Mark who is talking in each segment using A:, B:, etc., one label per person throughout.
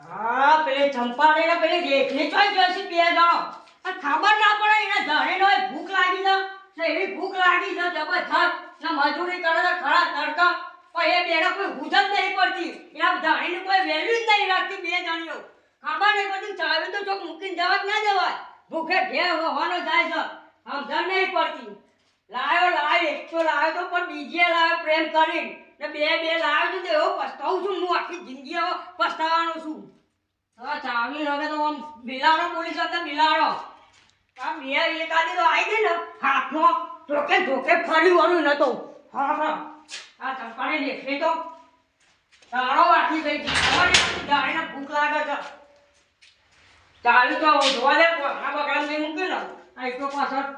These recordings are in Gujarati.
A: હા પેલે ચંપાને ને પેલે દેખને ચોઈ ગયો છે બે જણો આ ખબર ના પડે એને ધણે નો ભૂખ લાગી છે ને એવી ભૂખ લાગી છે જબરજસ્ત ને મજૂરી કરે છે ખરા તડકા પણ એ બેને કોઈ હુજ જ નહીં પડતી એના ધણીને કોઈ વેલ્યુ જ નહીં રાખતી બે જણીઓ ખબર નહીં પડતી ચાવી તો ચોક મૂકીને જવા જ ના જવાય ભૂખે ઘેર હોવાનો જાય છે સમજણ નહીં પડતી લાયો એક તો લાયો તો પણ બીજે લાયો પ્રેમ કરીને ને બે લાવ્યો છું તો એવો પસ્તાવું છું હું આખી જિંદગી હવે પસ્તાવાનો છું હા ચાવી હવે તો આમ બિલાડો પોલીસ હતા બિલાડો આ બે એકાદી તો આવી ગઈ ને હાથમાં ધોકે ફરી વળું નતો હા આ ચંપાને દેખે તો તારો વાંચી ગઈ છે ખબર જાણીને ભૂખ લાગે છે ચાવી તો જોવા દે આ બગડા નહીં મૂકી ને આ એક તો પાછળ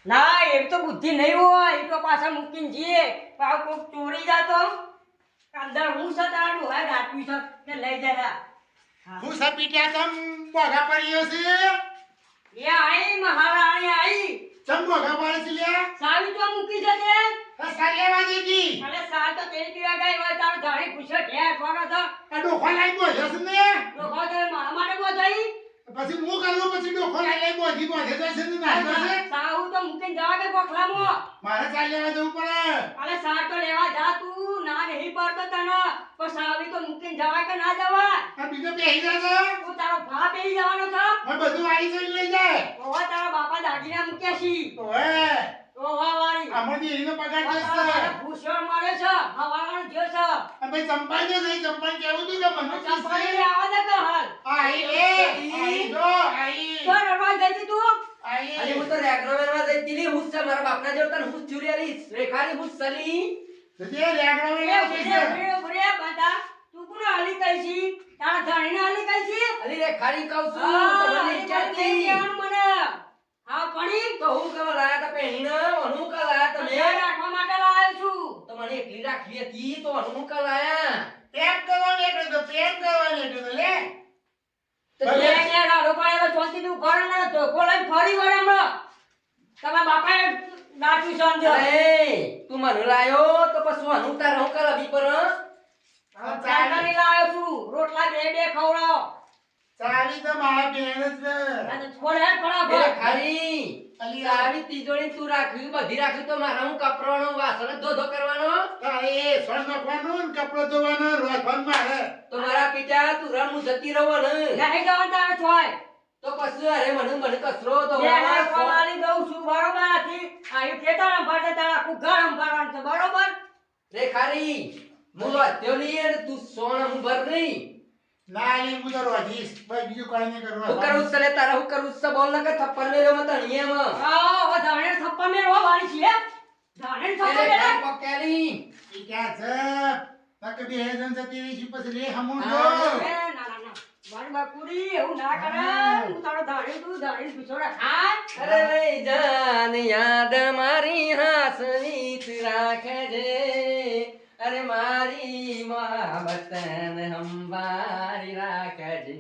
A: ના એમ તો બુદ્ધિ નહીં હોય એ તો પાછા મૂકીને જઈએ પાવ કોક ચોરી જાતો અંદર હું છે તારા ડોહા ગાંઠવી છે કે લઈ જરા
B: હું સબ પીટ્યા તમ બોગા પડ્યો છે
A: એ આઈ મહારાણી આઈ
B: ચમ બોગા પડે છે લે
A: સાવી તો મૂકી જજે
B: સાલેવા દીદી
A: અરે સાલ તો તેલ પીવા ગઈ હોય તારો ધાણી પૂછે ઢેર ફોગા તો
B: આ ડોખો લાઈ બોલ્યો છે ને
A: ડોહો તો મારા માટે બોજાઈ
B: પછી હું કરું પછી ડોખો લાઈ બોધી બોધે તો છે ને નાખો છે
A: સાવ તો મૂકીને જવા કે બોખલામાં
B: મારે ચાલ્યા જવું પડે
A: અરે સાર તો લેવા જા તું ના નહીં પડતો તને પણ સાવી તો મૂકીને જવા કે ના જવા
B: આ બીજો બેહી જાય
A: તું તારો ભા બેહી જવાનો છે
B: છે બધું વાળી જઈને લઈ જાય
A: ઓવા તારા બાપા દાગીના મૂક્યા છી
B: ઓએ
A: ઓવા વાળી
B: આમર દેરીનો પગાર જશે
A: ભૂષણ મારે છે હવાવાનું જે છે
B: આ ભાઈ ચંપા જો નહીં ચંપા કેવું તું કે મને
A: ચંપાઈ આવા દે કે હાલ
B: આઈ લે આઈ જો આઈ
A: તો રડવા જઈ તી તું
B: આઈ
C: અરે હું તો રેગ્રોવેરમાં જઈ તીલી હું છે મારા બાપના જોડતા હું ચુરિયાલી રેખાની હું સલી
B: તે રેગડા
A: એ ભરે બધા તું કોણ હાલી કઈ છી તારા ધણીને હાલી કઈ છી
C: અલી રેખાની કહું છું તમને
A: મને
C: ઇચ્છાતી
A: મને હા પડી
C: તો હું કવા લાયા તા પહેણીને અનુ કા લાયા તમે
A: રાખવા માટે લાવ્યો છું
C: તો મને એકલી રાખી હતી તો અનુ કા લાયા
B: પેક કરવાની એટલે તો પેક કરવાની એટલે તો લે
C: તો
A: બે ને રાડો પાડે તો ચોંતી તું ઘર ને ધોકો લઈને ફરી વળે હમણાં તમારા બાપાએ નાખ્યું સમજો
C: અરે તું મને લાયો તો પછી અનુ તાર હું કા લાવી પર
A: ચાકરી લાવ્યો છું રોટલા બે ખવડાવો
B: ચાલી તો મારા બેન જ
A: અને છોડે ફળા
C: ખાલી
B: અલી
C: સારી તિજોરી તું રાખ્યું બધી રાખ્યું તો મારા હું કપડાનો વાસણ ધોધો કરવાનો
B: તારે સોન નાખવાનું ને કપડો ધોવાનો રોધવાનું મારે
C: તો મારા પિતા તું રમું જતી રહો ને
A: નહીં જવાનું તારે છોય
C: તો પછી અરે મને કસરો તો
A: બે લાખ વાળી દઉં છું બરોબર આથી આ ખેતર અંભાડે તારા આખું ઘર અંભાડવાનું છે બરોબર
C: રે ખારી હું અત્યો નહીં અને તું સોણ હું ભર નહીં
B: ના લે હું તો રોધીશ ભાઈ બીજું કઈ નહીં
C: હું
B: કરવાનું
C: કરું સલે તારા હું કરું સ બોલ ના કે થપ્પડ મેલ્યો મત અહીંયા
A: આ ઓ ધાણે થપ્પા મેરવા વાળી છે ધાણે થપ્પા
C: માં
A: મેરે
C: પકેલી
B: ઈ ક્યાં છે તક બે જણ જતી રહી છે પછી લે હમું
C: હા.
B: જો
A: ના મારી બાકુડી એવું ના કરે હું તારો ધાણે તું ધાણે પીછોડા ખા
C: અરે લઈ જાન યાદ મારી હાસની રાખજે અરે મારી મોહબ્બતન હંવારી રાખજે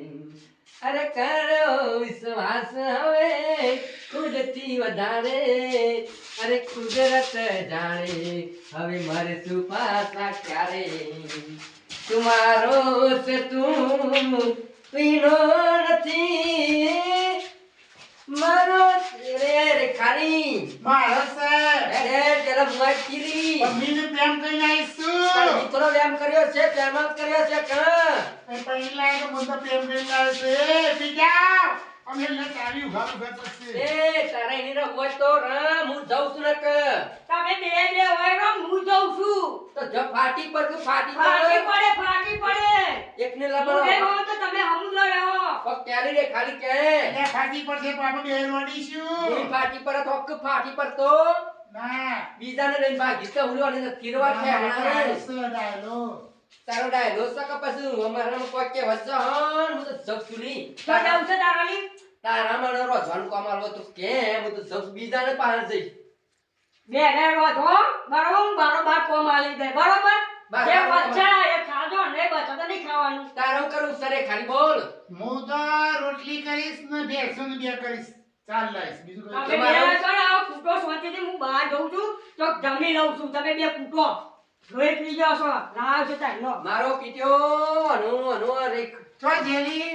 C: અરે કરો વિશ્વાસ હવે ખુદથી વધારે અરે કુદરત જાણે હવે મરશું પાછા ક્યારે તુમારો છે તું પીનો નથી મારો રે ખાલી
B: મારે છે
C: અરે જરા મુઆ કીરી
B: મમ્મીને પ્રેમ કરીને આવીશું
C: તારો દીકરો વ્યાયામ કર્યો છે પ્રેમ જ કર્યો છે કે
B: પહેલા તો મને પ્રેમ કરીને આવે છે બીજા અમે લે તારી ઉભા પછી
C: એ તારા એની રે હોય તો રમ હું જાઉં છું ને કે
A: તમે બે હોય રો હું જઉં છું
C: તો જ ફાટી પર કે ફાટી
A: ફાટી પડે
C: એકને
A: હું
C: લબડો
A: બે હો તો તમે હમુલો રહો
C: પગ ક્યારે રે ખાલી કે
B: લે ફાટી પર છે પાપા બે રોડીશું
C: હું ફાટી પર તો કે ફાટી પર તો
B: ના
C: બીજાને લઈને ભાગી તો ઉડો અને કિરવા છે હમણાં
B: ડાયલો
C: તારો ડાયલોગ સકા પછી અમારામાં કોઈ કે વચન હું તો જગ સુની
A: તો જાઉં છે તારાલી
C: તારા મને રોજવાનું કામ આલો તો કેમ હું તો જગ બીજાને પાસે જઈશ
A: બે ને રોધો બરોબર કોમ આલી દે બરોબર જે બચ્ચા એ ખાજો ને બચ્ચા તો નહીં ખાવાનું
C: તારું કરું સરે ખાલી બોલ
B: હું તો રોટલી કરીશ ને બેસન બે કરીશ ચાલ લાઈશ બીજું
A: તમે
B: કઈ
A: બે કરો કૂટો શાંતિથી હું બહાર જઉં છું તો જમી લઉં છું તમે બે કૂટો જોઈ પી જાઓ છો ના આવશે તાઈ નો
C: મારો પીટ્યો અનુ રેખ
B: ચોય જેલી